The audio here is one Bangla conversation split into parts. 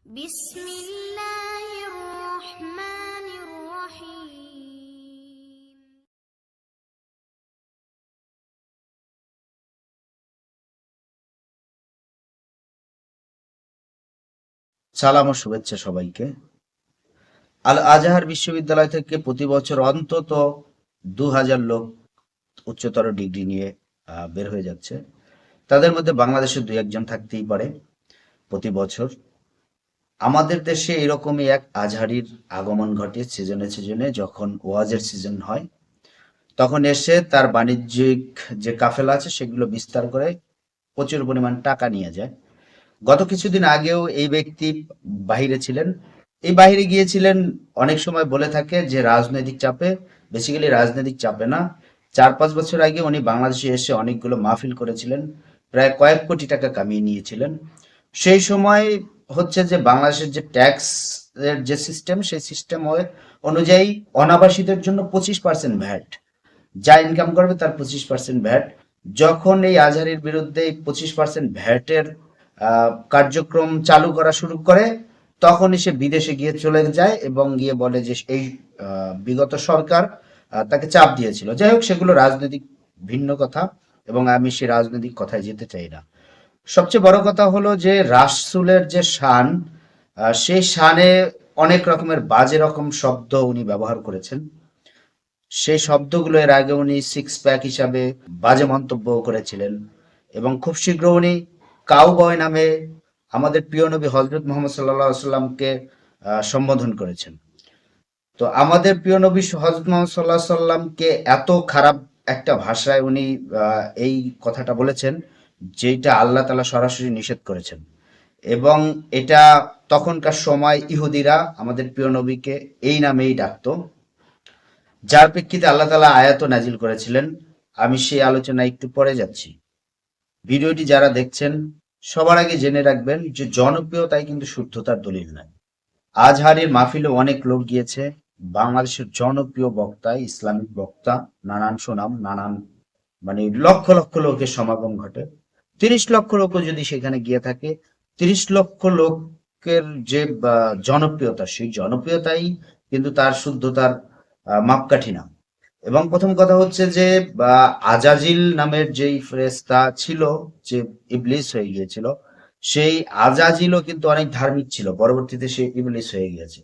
بسم الله الرحمن الرحيم সালাম ও শুভেচ্ছা সবাইকে। আল আজহার বিশ্ববিদ্যালয় থেকে প্রতি বছর অন্তত 2000 লোক উচ্চতর ডিগ্রি নিয়ে বের হয়ে যাচ্ছে। তাদের মধ্যে বাংলাদেশের দুই একজন থাকতেই পারে প্রতি বছর। আমাদের দেশে এরকমই এক আজহারির আগমন ঘটে সিজনে সিজনে, যখন ওয়াজের সিজন হয় তখন এসে তার বাণিজ্যিক যে কাফেলা আছে সেগুলো বিস্তার করে প্রচুর পরিমাণ টাকা নিয়ে যায়। গত কিছুদিন আগেও এই ব্যক্তি বাহিরে ছিলেন। এই বাহিরে গিয়েছিলেন, অনেক সময় বলে থাকে যে রাজনৈতিক চাপে, বেসিক্যালি রাজনৈতিক চাপে না। 4-5 বছর আগে উনি বাংলাদেশে এসে অনেকগুলো মাহফিল করেছিলেন, প্রায় কয়েক কোটি টাকা কামিয়ে নিয়েছিলেন। সেই সময় হচ্ছে যে বাংলাদেশের যে ট্যাক্স এর যে সিস্টেম, সেই সিস্টেম অনুযায়ী অনাবাসীদের জন্য 25% ভ্যাট, যা ইনকাম করবে তার 25% ভ্যাট। যখন এই আজহারির বিরুদ্ধে 25% ভ্যাটের কার্যক্রম চালু করা শুরু করে, তখনই সে বিদেশে গিয়ে চলে যায় এবং গিয়ে বলে যে এই বিগত সরকার তাকে চাপ দিয়েছিল। যাই হোক, সেগুলো রাজনৈতিক ভিন্ন কথা এবং আমি সেই রাজনৈতিক কথায় যেতে চাই না। সবচেয়ে বড় কথা হলো যে রাসূলের যে শান, সেই শানে অনেক রকমের বাজে রকম শব্দ উনি ব্যবহার করেছেন। সেই শব্দগুলো এর আগে উনি সিক্স প্যাক হিসাবে বাজে মন্তব্য করেছিলেন এবং খুব শীঘ্র উনি কাউবয় নামে আমাদের প্রিয় নবী হজরত মোহাম্মদ সাল্লাল্লাহু সাল্লামকে সম্বোধন করেছেন। তো আমাদের প্রিয় নবী হজরত মোহাম্মদ সাল্লাহ সাল্লামকে এত খারাপ একটা ভাষায় উনি এই কথাটা বলেছেন, যেটা আল্লাহ তাআলা সরাসরি নিষেধ করেছেন। এবং এটা তখনকার সময় ইহুদিরা আমাদের প্রিয় নবীকে এই নামেই ডাকতো, যার প্রেক্ষিতে আল্লাহ তাআলা আয়াতও নাজিল করেছিলেন। আমি সেই আলোচনায় একটু পরে যাচ্ছি। ভিডিওটি যারা দেখছেন সবার আগে জেনে রাখবেন যে জনপ্রিয়তাই কিন্তু শুদ্ধতার দলিল নয়। আজহারের মাহফিলে অনেক লোক গিয়েছে। বাংলাদেশের জনপ্রিয় বক্তা, ইসলামিক বক্তা, নানান সুনাম, নানান মানে লক্ষ লক্ষ লোকের সমাগম ঘটে। 30 লক্ষ লোকও যদি সেখানে গিয়ে থাকে, 30 লক্ষ লোকের যে জনপ্রিয়তা, সেই জনপ্রিয়তাই কিন্তু তার শুদ্ধতার মাপকাঠি না। এবং প্রথম কথা হচ্ছে যে আজাজিল নামের যেই ফেরেশতা ছিল, যে ইবলিস হয়ে গিয়েছিল, সেই আজাজিলও কিন্তু অনেক ধার্মিক ছিল, পরবর্তীতে সে ইবলিস হয়ে গিয়েছে।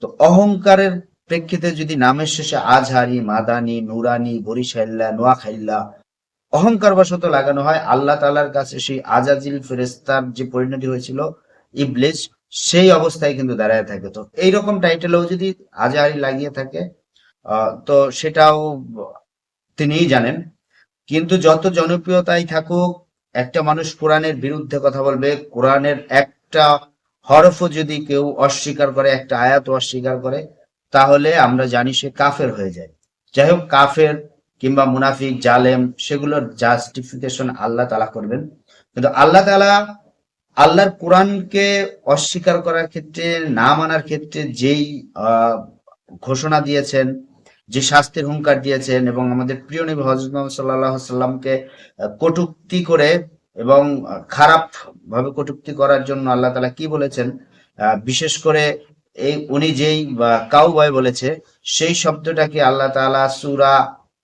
তো অহংকারের প্রেক্ষিতে যদি নামের শেষে আজহারি, মাদানি, নুরানি, বরিশাল্লা, নোয়াখাইল্লা অহংকার বশত লাগানো হয়, আল্লাহ তাআলার কাছে সেই আজাজিল ফেরেশতার যে পরিণতি হয়েছিল ইবলিস, সেই অবস্থায় কিন্তু দাঁড়ায় থাকে। তো এইরকম টাইটেলও যদি আজহারি লাগিয়ে থাকে, তো সেটাও তিনিই জানেন। কিন্তু যত জনপ্রিয়তাই থাকুক, একটা মানুষ কোরআনের বিরুদ্ধে কথা বলবে, কোরআনের একটা হরফও যদি কেউ অস্বীকার করে, একটা আয়াত অস্বীকার করে, তাহলে আমরা জানি সে কাফের হয়ে যায়। যাই হোক, কাফের কিংবা মুনাফিক, জালেম, সেগুলোর জাস্টিফিকেশন আল্লাহ তাআলা করবেন। কিন্তু আল্লাহ তাআলা আল্লাহর কোরআনকে অস্বীকার করার ক্ষেত্রে, না মানার ক্ষেত্রে যেই আহ ঘোষণা দিয়েছেন, যে শাস্তির হুঙ্কার দিয়েছেন, এবং আমাদের প্রিয় নবী হযরত মুহাম্মদ সাল্লাল্লাহু আলাইহি সাল্লামকে কটূক্তি করে এবং খারাপ ভাবে কটূক্তি করার জন্য আল্লাহ তাআলা কি বলেছেন, বিশেষ করে এই উনি যেই কাউবয় বলেছে, সেই শব্দটাকে আল্লাহ তাআলা সূরা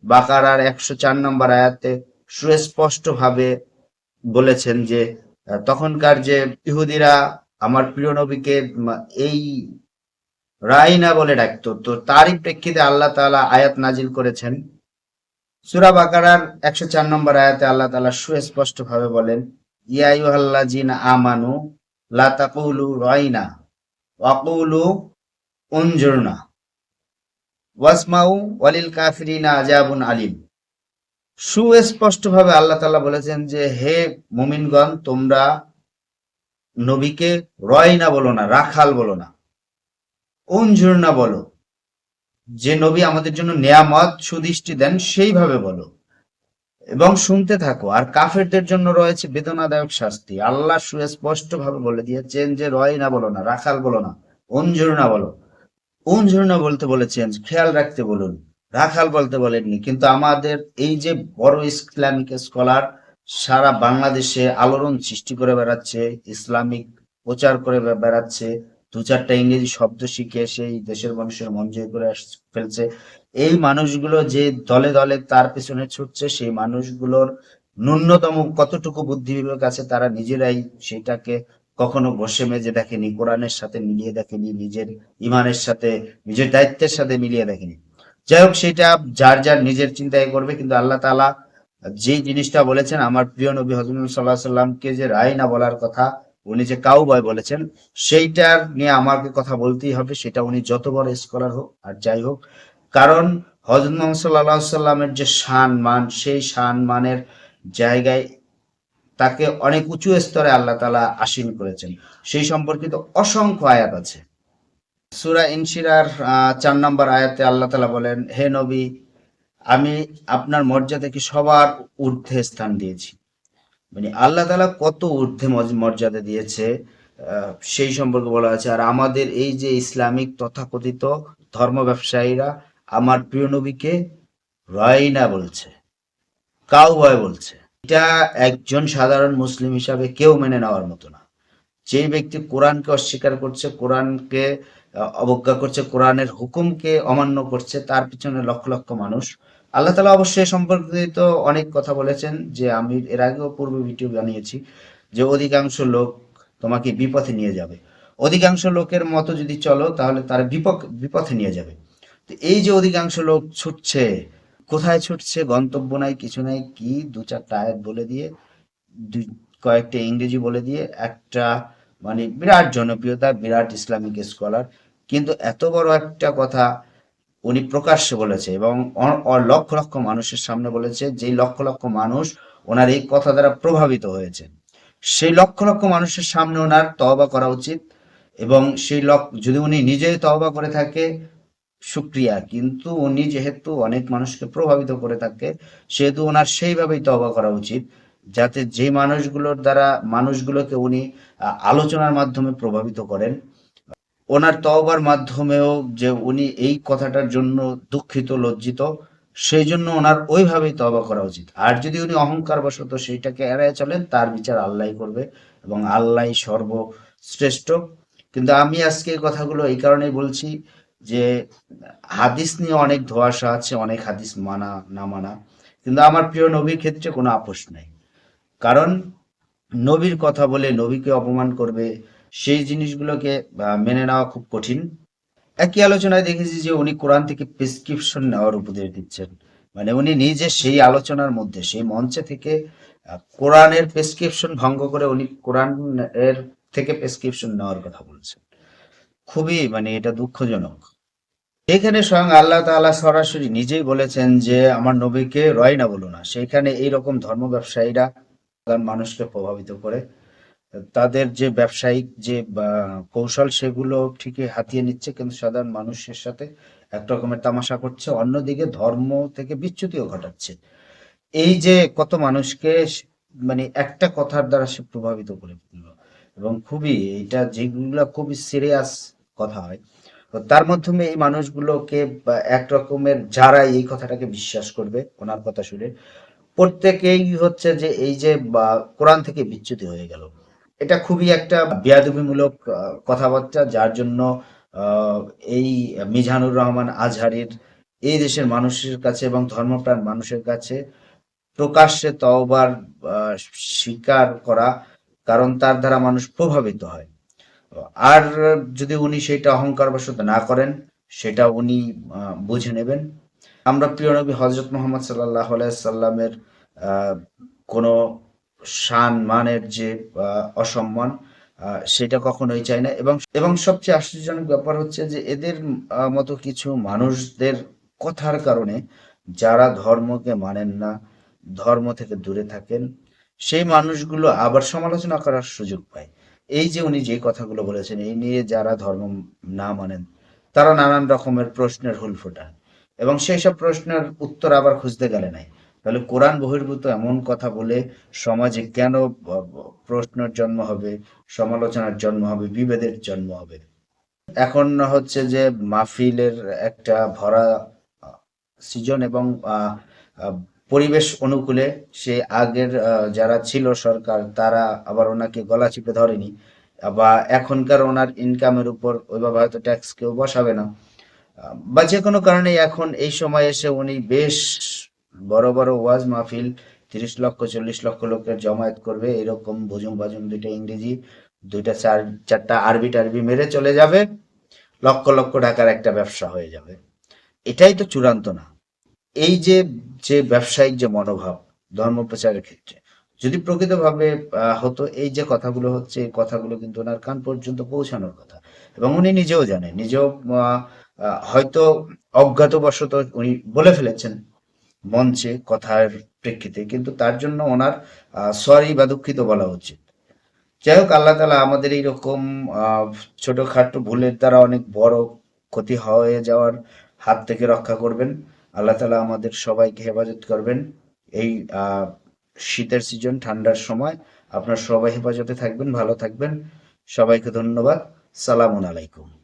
বাকারার 104 নম্বর আয়াতে সুস্পষ্ট ভাবে বলেছেন যে তখনকার যে ইহুদিরা আমার প্রিয় নবীকে এই রাইনা বলে ডাকতো। তো তারই প্রেক্ষিতে আল্লাহ তাআলা আয়াত নাজিল করেছেন। সূরা বাকারার 104 নম্বর আয়াতে আল্লাহ তাআলা সুস্পষ্ট ভাবে বলেন, ইয়া আইয়ুহাল্লাযীনা আমানু লা তাকুলু রাইনা ওয়াকুলু উনজুরনা ওয়াসমাউ ওয়ালিল কাফিরিনা আযাবুন আলীম। সুস্পষ্ট ভাবে আল্লাহ তাআলা বলেছেন যে হে মুমিনগণ, তোমরা নবীকে রয়না বলো না, রাখাল বলো না, উনজুরনা বলো, যে নবী আমাদের জন্য নেয়ামত সুদৃষ্টি দেন সেইভাবে বলো, এবং শুনতে থাকো। আর কাফেরদের জন্য রয়েছে বেদনাদায়ক শাস্তি। আল্লাহ সুস্পষ্ট ভাবে বলে দিয়েছেন যে রয়না বলো না, রাখাল বলো না, উনজুরনা বলো। উনজুরনা বলতে বলেছেন খেয়াল রাখতে বলুন, রাখাল বলতে বলেননি। কিন্তু আমাদের এই যে বড় ইসলামিক স্কলার সারা বাংলাদেশে আলোড়ন সৃষ্টি করে বেড়াচ্ছে, ইসলামিক প্রচার করে বেড়াচ্ছে, দু চারটা ইংরেজি শব্দ শিখে সেই দেশের মানুষের মন জয় করে ফেলছে। এই মানুষগুলো যে দলে দলে তার পেছনে ছুটছে, সেই মানুষগুলোর ন্যূনতম কতটুকু বুদ্ধি বিবেক আছে তারা নিজেরাই সেটাকে কখনো ঘষে মেজে দেখেনি, কোরআনের সাথে মিলিয়ে দেখেনি, নিজের ইমানের সাথে, নিজের দায়িত্বের সাথে মিলিয়ে দেখেনি। যাই হোক, সেটা যার যার নিজের চিন্তায় করবে, কিন্তু আল্লাহ তাআলা যে জিনিসটা বলেছেন, আমার প্রিয় নবী হযরত মুহাম্মদ সাল্লাল্লাহু আলাইহি সাল্লামকে যে রায় না বলার কথা উনি যে কাউবয় বলেছেন, সেইটার নিয়ে আমাকে কথা বলতেই হবে, সেটা উনি যত বড় স্কলার হোক আর যাই হোক। কারণ হযরত মুহাম্মদ সাল্লাল্লাহু আলাইহি সাল্লামের যে শান মান, সেই শান মানের জায়গায় তাকে অনেক উঁচু স্তরে আল্লাহ তাআলা আসীন করেছেন। সেই সম্পর্কিত অসংখ্য আয়াত আছে। সূরা ইনশিরার ৪ নম্বর আয়াতে আল্লাহ তাআলা বলেন, হে নবী, আমি আপনার মর্যাদাকে সবার ঊর্ধ্বে স্থান দিয়েছি। মানে আল্লাহ তাআলা কত ঊর্ধ্বে মর্যাদা দিয়েছে সেই সম্পর্কে বলা আছে। আর আমাদের এই যে ইসলামিক তথাকথিত ধর্ম ব্যবসায়ীরা আমার প্রিয় নবীকে রাইনা বলছে, কাউবয় বলছে। এটা একজন সাধারণ মুসলিম হিসাবে কেউ মেনে নেওয়ার মতো না। যে ব্যক্তি কোরআনকে অস্বীকার করছে, কোরআনকে অবজ্ঞা করছে, কোরআনের হুকুমকে অমান্য করছে, তার পিছনে লক্ষ লক্ষ মানুষ। আল্লাহ তাআলা অবশ্যই এ সম্পর্কিত অনেক কথা বলেছেন, যে আমি এর আগেও পূর্বে ভিডিও বানিয়েছি, যে অধিকাংশ লোক তোমাকে বিপথে নিয়ে যাবে। অধিকাংশ লোকের মতো যদি চলো তাহলে তারা বিপথে নিয়ে যাবে। তো এই যে অধিকাংশ লোক ছুটছে, কোথায় ছুটছে? গন্তব্য নাই, কিছু নাই, কি দু চারটা আয়াত বলে দিয়ে, দুই কয়েকটা ইংরেজি বলে দিয়ে একটা মানে বিরাট জনপ্রিয়তা, বিরাট ইসলামিক স্কলার, কিন্তু এত বড় একটা কথা উনি প্রকাশ্যে বলেছে এবং লক্ষ লক্ষ মানুষের সামনে বলেছে, যেই লক্ষ লক্ষ মানুষ ওনার এই কথা দ্বারা প্রভাবিত হয়েছে। সেই লক্ষ লক্ষ মানুষের সামনে ওনার তওবা করা উচিত। এবং সেই যদি উনি নিজেই তওবা করে থাকে, শুকরিয়া, কিন্তু উনি যেহেতু অনেক মানুষকে প্রভাবিত করে থাকে, সেহেতু ওনার সেইভাবেই তওবা করা উচিত, যাতে যে মানুষগুলোর দ্বারা মানুষগুলোকে উনি আলোচনার মাধ্যমে প্রভাবিত করেন, ওনার তওবার মাধ্যমেও যে উনি এই কথাটার জন্য দুঃখিত, লজ্জিত, সেই জন্য ওনার ওইভাবেই তওবা করা উচিত। আর যদি উনি অহংকার বশত সেইটাকে এড়ায় চলেন, তার বিচার আল্লাহই করবে এবং আল্লাহই সর্বশ্রেষ্ঠ। কিন্তু আমি আজকে এই কথাগুলো এই কারণেই বলছি যে হাদিস নিয়ে অনেক ধোঁয়াশা আছে, অনেক হাদিস মানা না মানা, কিন্তু আমার প্রিয় নবীর ক্ষেত্রে কোনো আপোষ নাই। কারণ নবীর কথা বলে নবীকে অপমান করবে, সেই জিনিসগুলোকে মেনে নেওয়া খুব কঠিন। একই আলোচনায় দেখেছি যে উনি কোরআন থেকে প্রেসক্রিপশন নেওয়ার উপদেশ দিচ্ছেন। মানে উনি নিজে সেই আলোচনার মধ্যে, সেই মঞ্চে থেকে কোরআনের প্রেসক্রিপশন ভঙ্গ করে উনি কোরআন এর থেকে প্রেসক্রিপশন নেওয়ার কথা বলছেন। খুবই মানে এটা দুঃখজনক। এখানে স্বয়ং আল্লাহ তাআলা সরাসরি নিজেই বলেছেন যে আমার নবীকে রয়না বলো না। সেখানে এইরকম ধর্ম ব্যবসায়ীরা মানুষকে প্রভাবিত করে, তাদের যে ব্যবসায়িক যে কৌশল, সেগুলো ঠিকই হাতিয়ে নিচ্ছে, কিন্তু সাধারণ মানুষের সাথে এক রকমের তামাশা করছে, অন্যদিকে ধর্ম থেকে বিচ্যুতিও ঘটাচ্ছে। এই যে কত মানুষকে মানে একটা কথার দ্বারা সে প্রভাবিত করে ফেললো, এবং খুবই এটা যেগুলো খুবই সিরিয়াস কথা হয়, তো তার মাধ্যমে এই মানুষগুলোকে এক রকমের যারা এই কথাটাকে বিশ্বাস করবে ওনার কথা শুনে, প্রত্যেকেই হচ্ছে যে এই যে কোরআন থেকে বিচ্যুতি হয়ে গেল। এটা খুবই একটা বেয়াদবিমূলক কথাবার্তা, যার জন্য আহ, এই মিজানুর রহমান আজহারীর এই দেশের মানুষের কাছে এবং ধর্মপ্রাণ মানুষের কাছে প্রকাশ্যে তওবার স্বীকার করা, কারণ তার দ্বারা মানুষ প্রভাবিত হয়। আর যদি উনি সেটা অহংকারবশত না করেন, সেটা উনি বুঝে নেবেন। আমরা প্রিয় নবী হযরত মুহাম্মদ সাল্লাল্লাহু আলাইহি সাল্লামের কোনো শান মানের যে অসম্মান, সেটা কখনোই চাই না। এবং সবচেয়ে আশ্চর্যজনক ব্যাপার হচ্ছে যে এদের মতো কিছু মানুষদের কথার কারণে যারা ধর্মকে মানেন না, ধর্ম থেকে দূরে থাকেন, সেই মানুষগুলো আবার সমালোচনা করার সুযোগ পায়। এই যে উনি যে কথাগুলো বলেছেন, এই নিয়ে যারা ধর্ম না মানেন, তারা নানান রকমের প্রশ্নের হুল ফোটান, এবং সেই সব প্রশ্নের উত্তর আবার খুঁজতে গেলে নাই। তাহলে কোরআন বহির্ভূত এমন কথা বলে সমাজে কেন প্রশ্নের জন্ম হবে, সমালোচনার জন্ম হবে, বিভেদের জন্ম হবে? এখন হচ্ছে যে মাহফিলের একটা ভরা সিজন, এবং আহ, পরিবেশ অনুকূলে সে আগের যারা ছিল সরকার, তারা আবার ওনাকে গলা চিপে ধরেনি, বা এখনকার ওনার ইনকামের উপর ওইভাবে হয়তো ট্যাক্স কেউ বসাবে না, বা যে কোনো কারণে এখন এই সময় এসে উনি বেশ বড় বড় ওয়াজ মাহফিল 30 লক্ষ 40 লক্ষ লোকের জমায়েত করবে, এরকম ভুজুম বাজুম দুইটা ইংরেজি দুইটা চারটা আরবি টারবি মেরে চলে যাবে, লক্ষ লক্ষ টাকার একটা ব্যবসা হয়ে যাবে। এটাই তো চূড়ান্ত না। এই যে যে ব্যবসায়িক যে মনোভাব ধর্ম প্রচারের ক্ষেত্রে যদি প্রকৃতভাবে হতো, এই যে কথাগুলো হচ্ছে এই কথাগুলো কিন্তু ওনার কান পর্যন্ত পৌঁছানোর কথা, এবং উনি নিজেও জানেন, নিজেও হয়তো অজ্ঞাতবশত উনি বলে ফেলেছেন মঞ্চে কথার প্রেক্ষিতে, কিন্তু তার জন্য ওনার সরি বা দুঃখিত বলা উচিত। যাই হোক, আল্লাহ তালা আমাদের এইরকম আহ ছোটখাটো ভুলের দ্বারা অনেক বড় ক্ষতি হয়ে যাওয়ার হাত থেকে রক্ষা করবেন। আল্লাহ তালা আমাদের সবাইকে হেফাজত করবেন। এই আহ শীতের সিজন, ঠান্ডার সময় আপনার সবাই হেফাজতে থাকবেন, ভালো থাকবেন। সবাইকে ধন্যবাদ। সালামুন আলাইকুম।